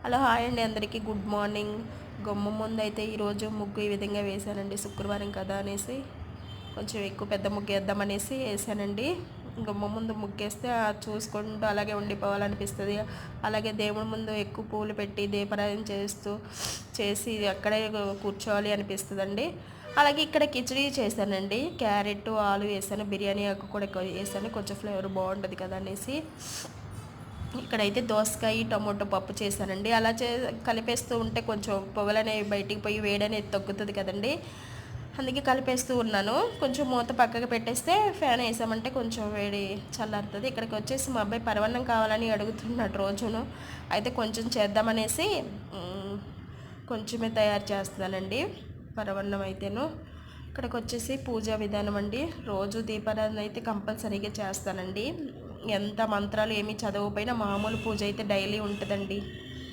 Hello hi అండి, అందరికీ good morning. గుమ్మ ముందు అయితే ఈరోజు ముగ్గు ఈ విధంగా వేసానండి. శుక్రవారం కదా అనేసి కొంచెం ఎక్కువ పెద్ద ముగ్గు వేద్దామనేసి వేసానండి. గుమ్మ ముందు ముగ్గేస్తే చూసుకుంటూ అలాగే ఉండిపోవాలనిపిస్తుంది. అలాగే దేవుడి ముందు ఎక్కువ పూలు పెట్టి దీపారాధన చేసి అక్కడే కూర్చోవాలి అనిపిస్తుందండి. అలాగే ఇక్కడ కిచడీ చేశానండి. క్యారెట్ ఆలు వేసాను, బిర్యానీ ఆకు కూడా వేసాను, కొంచెం ఫ్లేవర్ బాగుంటుంది కదా అనేసి. ఇక్కడైతే దోసకాయ టమోటో పప్పు చేశానండి. అలా కలిపేస్తూ ఉంటే కొంచెం పొగలనేవి బయటికి పోయి వేడనేది తగ్గుతుంది కదండి. అందుకే కలిపేస్తూ ఉన్నాను. కొంచెం మూత పక్కకు పెట్టేస్తే ఫ్యాన్ వేసామంటే కొంచెం వేడి చల్లారుతుంది. ఇక్కడికి వచ్చేసి మా అబ్బాయి పరవన్నం కావాలని అడుగుతున్నాడు రోజును. అయితే కొంచెం చేద్దామనేసి కొంచెమే తయారు చేస్తున్నానండి పరవన్నం అయితేను. ఇక్కడికి వచ్చేసి పూజా విధానం అండి. రోజు దీపారాధన అయితే కంపల్సరీగా చేస్తానండి. ఎంత మంత్రాలు ఏమీ చదవకపోయినా మామూలు పూజ అయితే డైలీ ఉంటుందండి.